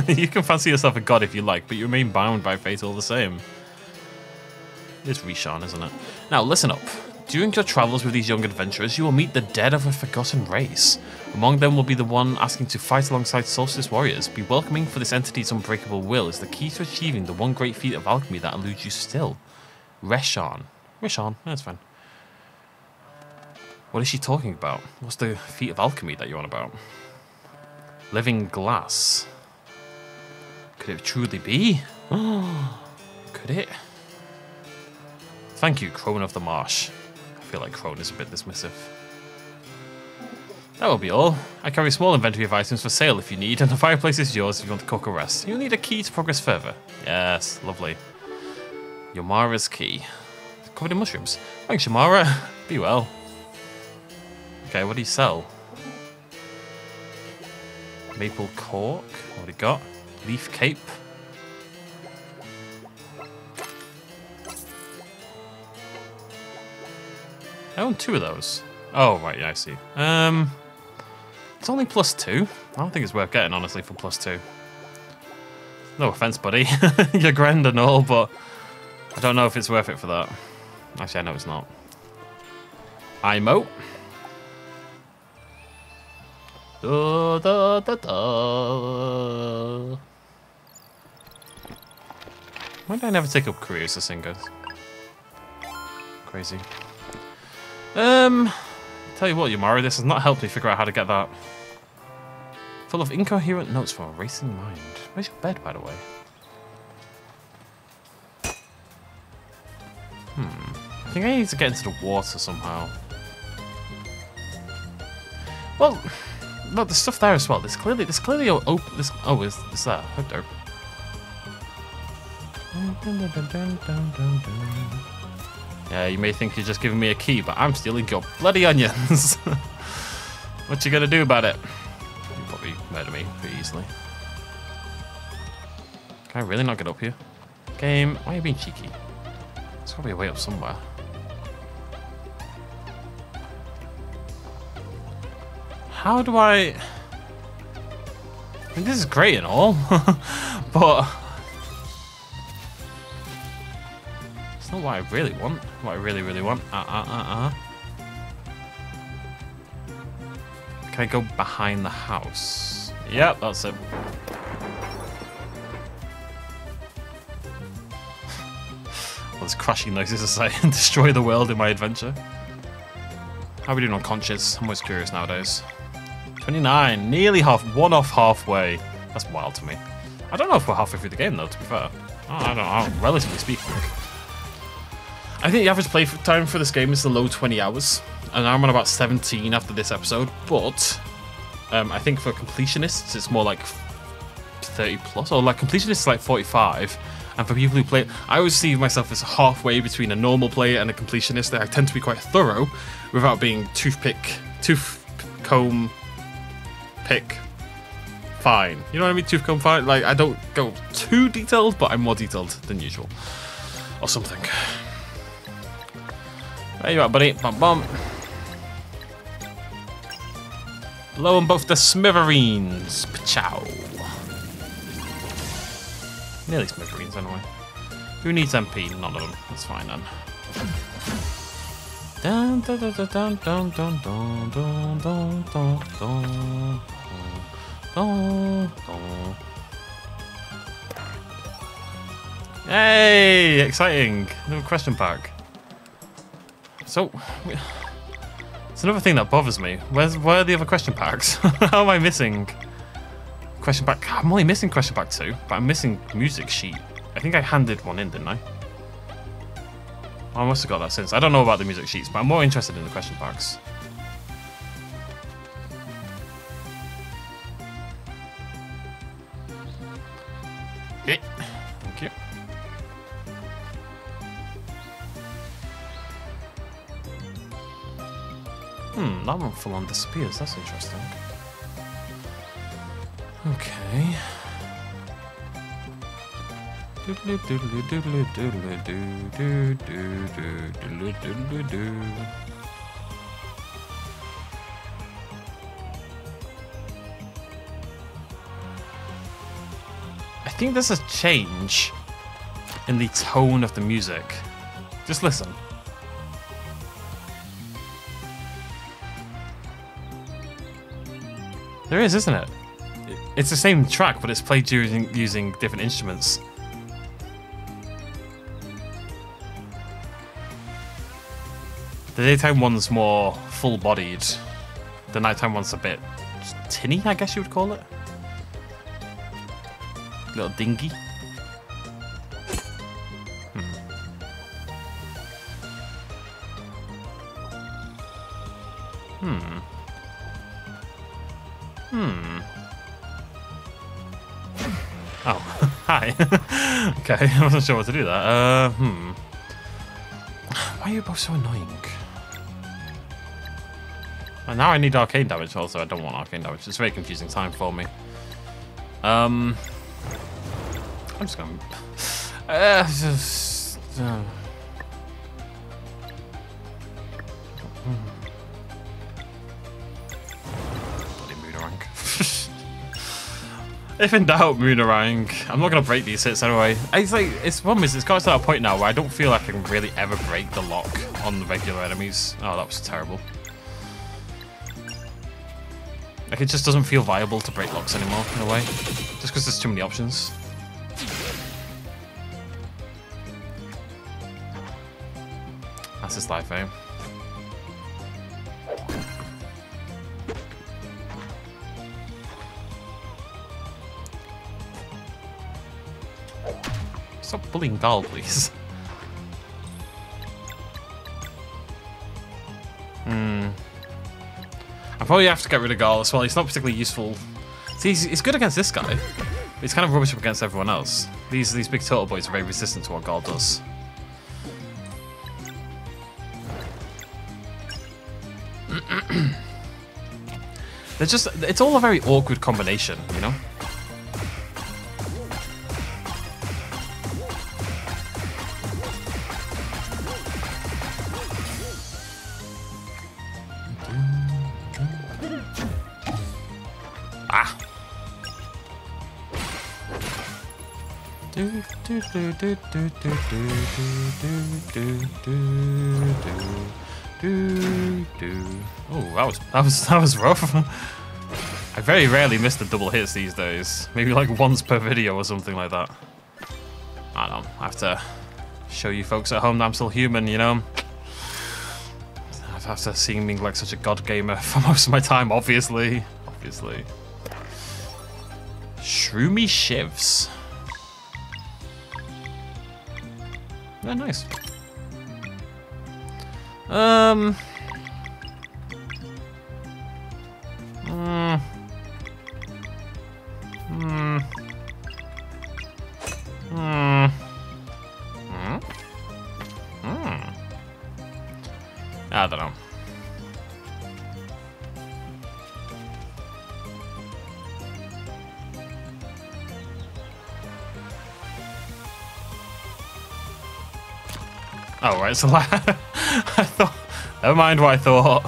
You can fancy yourself a god if you like, but you remain bound by fate all the same. It's Rishawn, isn't it? Now, listen up. During your travels with these young adventurers, you will meet the dead of a forgotten race. Among them will be the one asking to fight alongside Solstice warriors. Be welcoming for this entity's unbreakable will is the key to achieving the one great feat of alchemy that eludes you still. Rishawn. Rishawn, that's fine. What is she talking about? What's the feat of alchemy that you're on about? Living glass. Could it truly be? Could it? Thank you, Crone of the Marsh. I feel like Crone is a bit dismissive. That will be all. I carry a small inventory of items for sale if you need, and the fireplace is yours if you want to cook or rest. You'll need a key to progress further. Yes, lovely. Yomara's key. It's covered in mushrooms. Thanks, Yomara. Be well. Okay, what do you sell? Maple cork. What do you got? Leaf cape. I own 2 of those. Oh, right, yeah, I see. It's only +2. I don't think it's worth getting, honestly, for +2. No offense, buddy. You're grand and all, but I don't know if it's worth it for that. Actually, I know it's not. IMO. Da, da, da, da. Why did I never take up careers as singers? Crazy. Tell you what, Yomara, this has not helped me figure out how to get that. Full of incoherent notes from a racing mind. Where's your bed, by the way? I think I need to get into the water somehow. Well, look, there's stuff there as well. There's clearly open. Oh, is there? Oh, dope. Yeah, you may think you're just giving me a key, but I'm stealing your bloody onions. What you gonna do about it? You'll probably murder me pretty easily. Can I really not get up here? Game, why are you being cheeky? There's gotta be a way up somewhere. How do I mean, this is great and all, but It's not what I really want. What I really, really want. Can I go behind the house? Yep, that's it. All those crashing noises as I destroy the world in my adventure. How are we doing on conscious? I'm always curious nowadays. 29, nearly one off halfway. That's wild to me. I don't know if we're halfway through the game though, to be fair. I don't know, relatively speaking. I think the average play time for this game is the low 20 hours. And I'm on about 17 after this episode, but I think for completionists it's more like 30 plus, or like completionists like 45. And for people who play, I always see myself as halfway between a normal player and a completionist. I tend to be quite thorough without being tooth comb, pick, fine. You know what I mean? Tooth comb, fine. Like, I don't go too detailed, but I'm more detailed than usual. Or something. There you are, buddy. Bum bum. Blow on both the smithereens. Pachow. Nearly smithereens, anyway. Who needs MP? None of them. That's fine, then. Dun, dun, dun, dun, dun, dun, dun, dun, dun, dun, dun, dun, dun. Hey! Exciting! New question pack. So, it's another thing that bothers me. Where are the other question packs? How am I missing question pack? I'm only missing question pack 2, but I'm missing music sheet. I think I handed one in, didn't I? I must have got that since. I don't know about the music sheets, but I'm more interested in the question packs. Okay. Thank you. That one full on disappears. That's interesting. Okay. I think there's a change in the tone of the music. Just listen. There is, isn't it? It's the same track, but it's played using different instruments. The daytime one's more full-bodied. The nighttime one's a bit tinny, I guess you would call it. Little dingy. Oh, hi. Okay, I wasn't sure what to do there. Why are you both so annoying? And now I need arcane damage, also I don't want arcane damage. It's a very confusing time for me. I'm just gonna... Bloody Moonerang. If in doubt, Moonerang. I'm not gonna break these hits anyway. It's like, it's one is it's got to that point now where I don't feel like I can really ever break the lock on the regular enemies. Oh, that was terrible. Like, it just doesn't feel viable to break locks anymore, in a way. Just because there's too many options. That's his life, eh? Stop bullying Dahl, please. I probably have to get rid of Garl as well. He's not particularly useful. See, he's good against this guy, but he's kind of rubbish up against everyone else. These big turtle boys are very resistant to what Garl does. They're just... It's all a very awkward combination, you know? Oh, that was rough. I very rarely miss the double hits these days. Maybe like once per video or something like that. I don't know. I have to show you folks at home that I'm still human, you know? After seeing me like such a god gamer for most of my time, obviously. Obviously. Shroomy shivs. Yeah, nice. I don't know. Oh, right, so I thought... Never mind what I thought.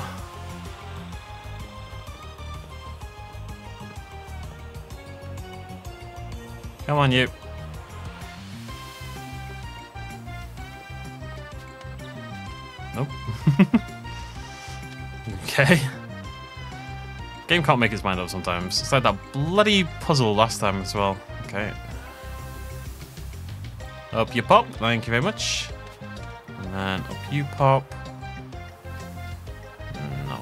Come on, you. Nope. Okay. Game can't make its mind up sometimes. It's like that bloody puzzle last time as well. Okay. Up you pop. Thank you very much. And then up you pop. No.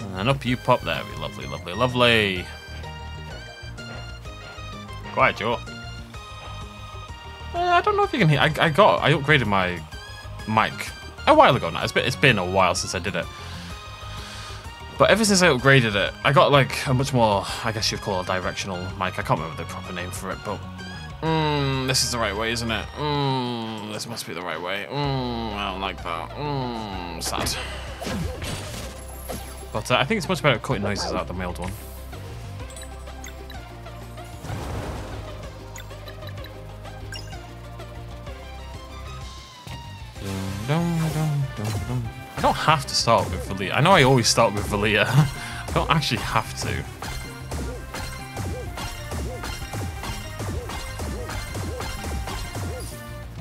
And then up you pop. There we go. Lovely, lovely, lovely. Quiet, Joe. I don't know if you can hear. I upgraded my mic a while ago now. It's been a while since I did it. But ever since I upgraded it, I got like a much more, I guess you'd call it a directional mic. I can't remember the proper name for it, but this is the right way, isn't it? This must be the right way. I don't like that. Sad. But I think it's much better at cutting noises out than my old one. I don't have to start with Valia. I know I always start with Valia. I don't actually have to.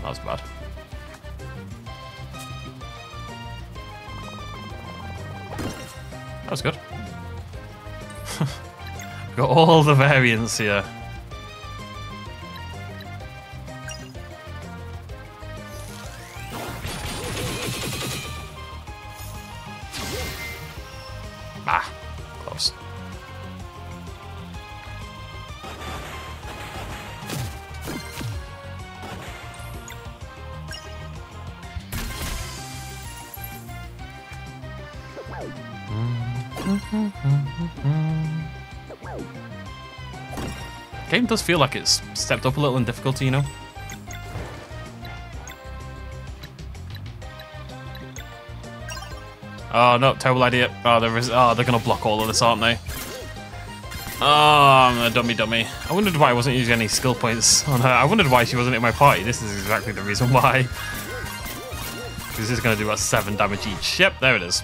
That was bad. That was good. Got all the variants here. Ah, close. Game does feel like it's stepped up a little in difficulty, you know? Oh no, terrible idea. Oh, they're gonna block all of this, aren't they? Oh, I'm a dummy. I wondered why I wasn't using any skill points on her. I wondered why she wasn't in my party. This is exactly the reason why. This is gonna do about 7 damage each. Yep, there it is.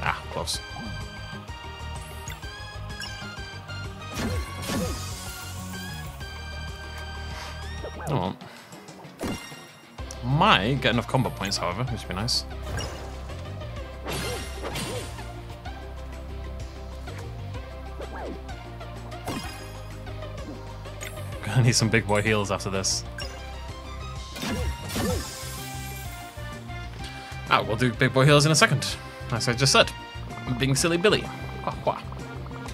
Ah, close. Oh. Might get enough combat points, however, which would be nice. Gonna need some big boy heals after this. Ah, we'll do big boy heals in a second. As I just said. I'm being silly Billy. Quah, quah.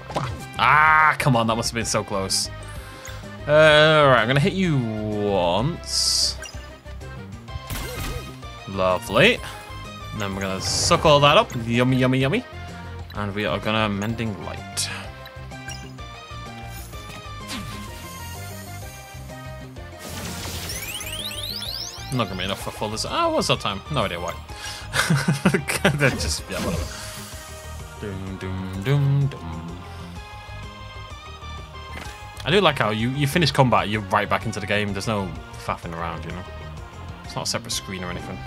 Quah. Ah, come on, that must have been so close. Alright, I'm gonna hit you once. Lovely. And then we're gonna suck all that up. Yummy, yummy, yummy. And we are gonna Mending Light. Not gonna be enough for full this. Oh, what's that time? No idea why. They're just, yeah, whatever. Doom, doom, doom, doom. I do like how you finish combat, you're right back into the game. There's no faffing around, you know. It's not a separate screen or anything.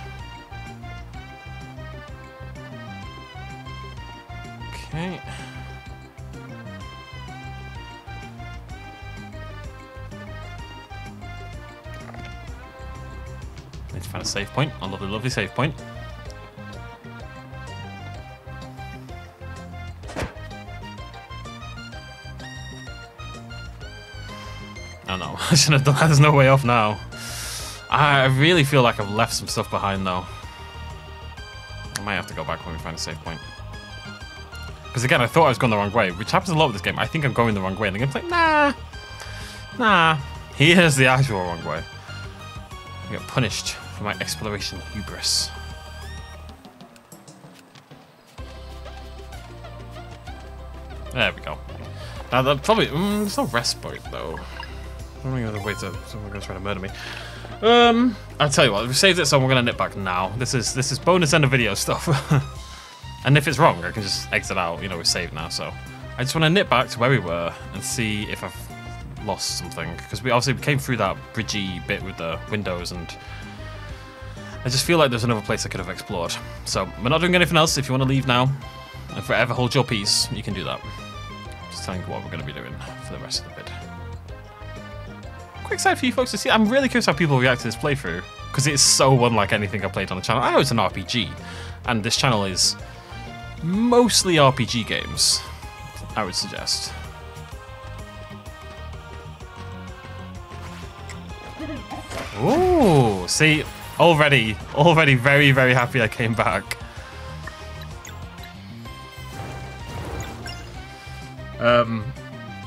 Okay. Need to find a save point. A lovely, lovely save point. Oh no, I shouldn't have done that. There's no way off now. I really feel like I've left some stuff behind though. I might have to go back when we find a save point. Because again, I thought I was going the wrong way, which happens a lot with this game. I think I'm going the wrong way, and the game's like, nah. Here's the actual wrong way. I get punished for my exploration hubris. There we go. Now, that probably... there's no rest point, though. I don't think there's a way to... Someone's going to try to murder me. I'll tell you what. We've saved it, so we're going to nip back now. This is bonus end of video stuff. And if it's wrong, I can just exit out. You know, we're saved now, so... I just want to nip back to where we were and see if I've lost something. Because we obviously came through that bridgy bit with the windows, and... I just feel like there's another place I could have explored. So, we're not doing anything else. If you want to leave now and forever hold your peace, you can do that. Just telling you what we're going to be doing for the rest of the vid. Quite excited for you folks to see. I'm really curious how people react to this playthrough, because it's so unlike anything I played on the channel. I know it's an RPG, and this channel is mostly RPG games, I would suggest. Ooh, see, already very, very happy I came back.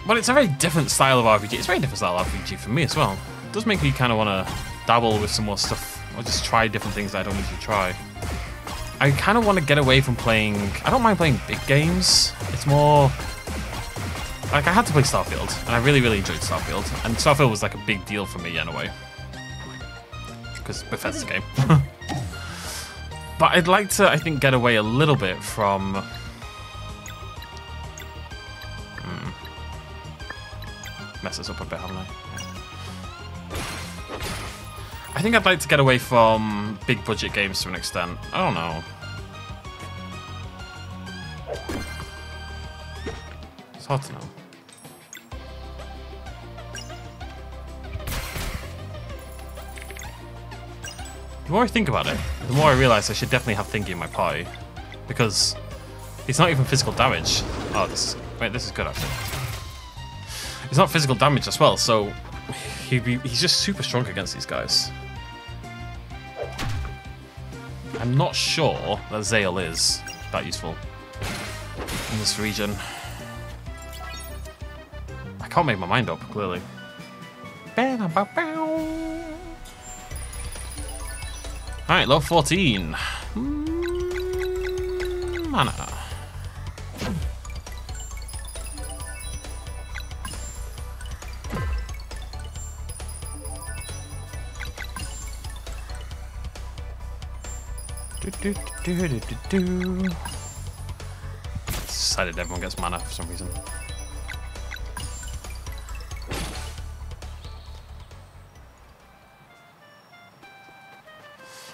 But it's a very different style of RPG. It's a very different style of RPG for me as well. It does make me kind of want to dabble with some more stuff, or just try different things that I don't usually try. I kind of want to get away from playing... I don't mind playing big games. It's more... Like, I had to play Starfield, and I really, really enjoyed Starfield. And Starfield was like a big deal for me anyway. Because Bethesda's game. But I'd like to, I think, get away a little bit from... Mess this up a bit, haven't I? I think I'd like to get away from big budget games to an extent. I don't know. It's hard to know. The more I think about it, the more I realise I should definitely have Thingy in my party. Because it's not even physical damage. Oh, this is good actually. It's not physical damage as well, so he's just super strong against these guys. I'm not sure that Zale is that useful in this region. I can't make my mind up, clearly. Alright, level 14. Mana. Decided everyone gets mana for some reason.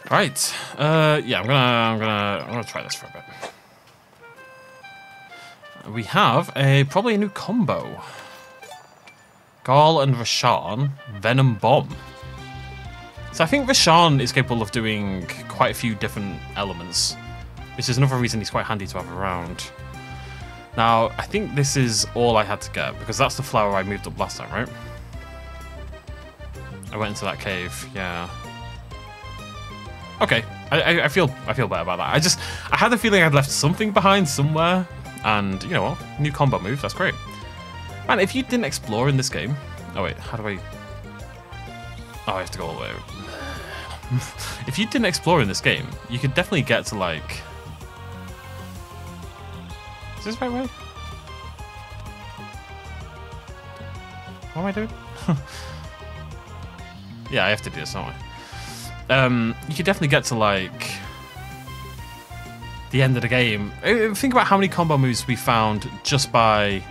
Right. Yeah, I'm gonna try this for a bit. We have probably a new combo. Garl and Rasharn, Venom Bomb. So I think Rasharn is capable of doing quite a few different elements, which is another reason he's quite handy to have around. Now, I think this is all I had to get, because that's the flower I moved up last time, right? I went into that cave, yeah. Okay, I feel better about that. I had the feeling I'd left something behind somewhere, and you know what? New combo move, that's great. Man, if you didn't explore in this game... Oh wait, how do I... Oh, I have to go all the way. If you didn't explore in this game, you could definitely get to like... Is this the right way? What am I doing? Yeah, I have to do this, don't I? You could definitely get to like... the end of the game. Think about how many combo moves we found just by...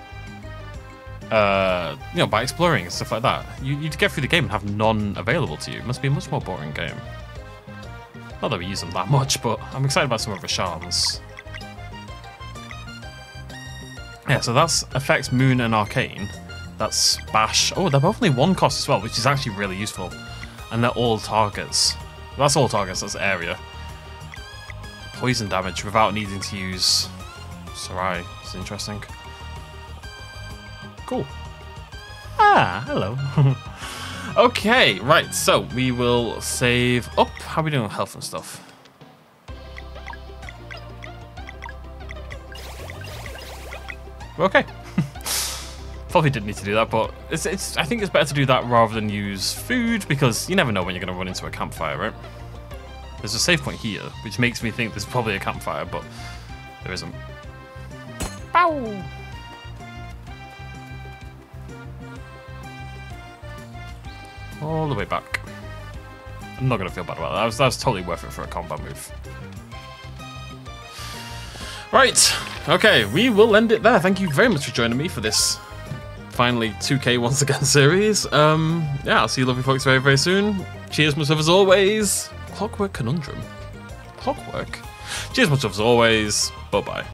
you know, by exploring and stuff like that. You'd get through the game and have none available to you. It must be a much more boring game. Not that we use them that much, but I'm excited about some of Rasharn's. Yeah, so that's affects Moon and Arcane. That's Bash. Oh, they're both only 1 cost as well, which is actually really useful. And they're all targets. That's all targets, that's area. Poison damage without needing to use Sarai. It's interesting. Cool. Ah, hello. Okay, right, so we will save up. How are we doing with health and stuff? We're okay. Probably didn't need to do that, but I think it's better to do that rather than use food, because you never know when you're going to run into a campfire, right? There's a save point here, which makes me think there's probably a campfire, but there isn't. Bow! All the way back. I'm not going to feel bad about that. That was totally worth it for a combat move. Right. Okay, we will end it there. Thank you very much for joining me for this finally 2K once again series. Yeah, I'll see you lovely folks very, very soon. Cheers much love as always. Clockwork Conundrum. Clockwork? Cheers much love as always. Bye-bye.